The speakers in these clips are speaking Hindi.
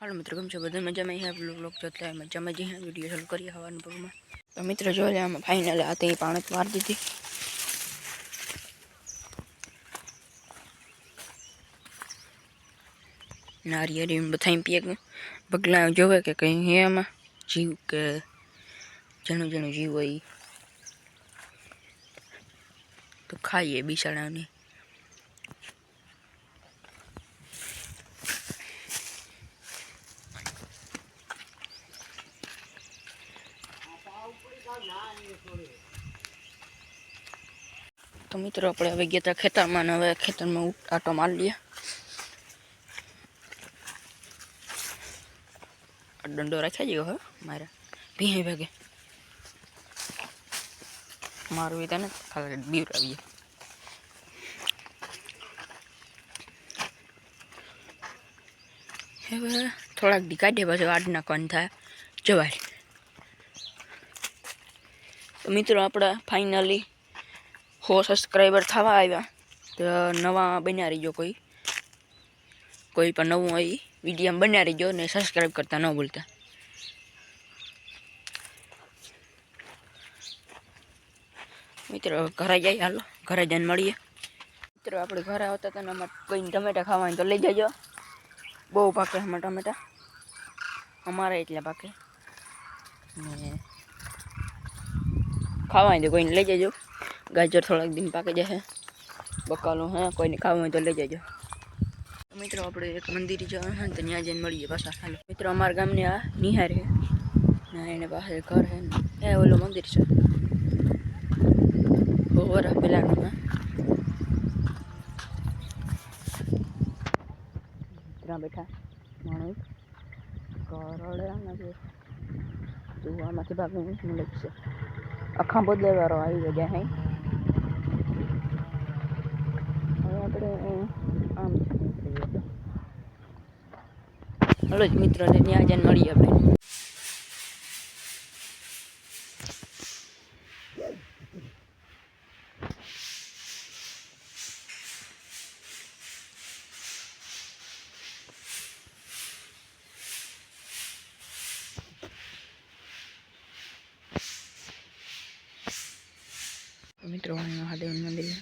हाल मित्र केम छो बधा मजा में आप लोग जोता है मजा में जी वीडियो चालू करिए हवान पर में तो मित्र जो ले आम फाइनल आते ही पानी मार दी थी नारियल बताई पिए बगला जो है कि कहीं है आम जीव के जनु जनु जीव वही तो खाइए बिसाड़ा ने तो मित्रों अपने हवे गया था खेतर में हवे खेतर में आटो मार लिया डंडो रखा जी हो मारा भी भगे मारू भी था ना खाली बीवरा भी थोड़ा दिखाई बस आठ ना कौन था जवाय तो मित्रों अपना फाइनली 100 सब्सक्राइबर थवा आया तो नवा बना रही कोई पर नवू आई वीडियो बना रही ने सब्सक्राइब करता न भूलता। मित्रों घर जाए हालो घर जाने मळीए मित्रों अपने घर आवता था कोई टमेटा खावा तो लई जाजो बहु पाके हम टमेटा अमारा एटला पाके खावा तो कोई लई जाजो गाजर थोड़ा दिन पाके जाए बकालो है कोई ने खावा तो लई जाजो। मित्रों अपने एक मंदिर जो है तो ત્યાં જઈને મળીએ પાછા હાલો मित्रों અમારા ગામની આ નિહાર है ना एने પાસે घर है ए ओलो मंदिर છે ઓવર પેલાનું ત્યાં બેઠા માણસ ઘરડે નથી તું આમાંથી ભાગવું મળે છે આખા બદલેવાળો આવી ગયા હે હવે આપણે આમ હલો મિત્રોને ત્યાં જઈને મળીએ આપણે मित्रों महादेव मंदिर है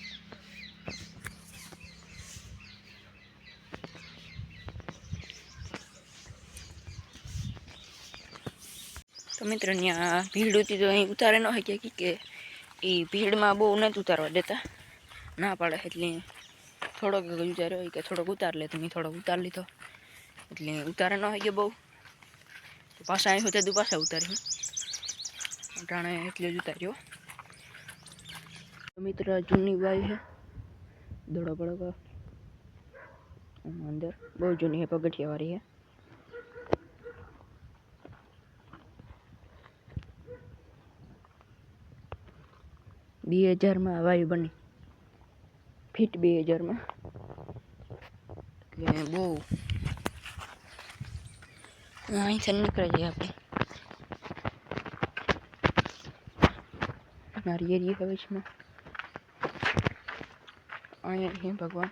तो मित्रों यहाँ भीड़ होती तो अँ उतारे न है कि भीड़ में बहु नहीं उतारवा देता ना पाड़े एटले थोड़ोक उतारो कि थोड़ोक उतार ले तो मैं थोड़ोक उतार लीधो एटले उतारे न है बहु तो पासा अँ होते तो पासा उतारी टाणे एटले ज उतार्यो। तो मित्र जूनी बाई है दौड़ा पड़ेगा अंदर बहुत जूनी है पगथिया वाली है 2000 में वायु बनी फीट 2000 में बहु अँ से निकल जाए आप नारियल है इसमें अँ भगवान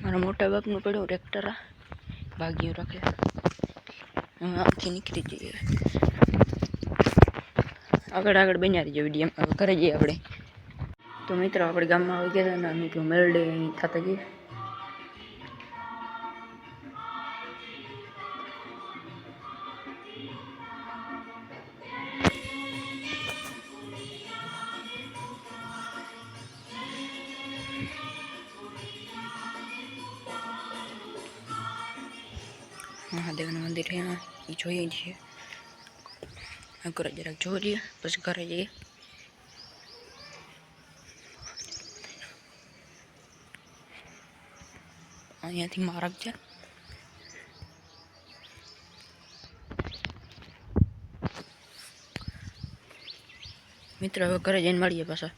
मारा मोटा बाप नु पड़ो ट्रेक्टर भाग्य रखे आखी निकली जाइए आगड़ आगड़ बना रही वीडियो घर जाइए अपने तो मित्रों अपने गाम में आ गया था ना क्यों मेलडे था जी महादेव मंदिर है यहाँ जो घर जरा जो लिए बस घर जाइए अँ थी मार्ग है मित्र घर जाने मळीए पाछा।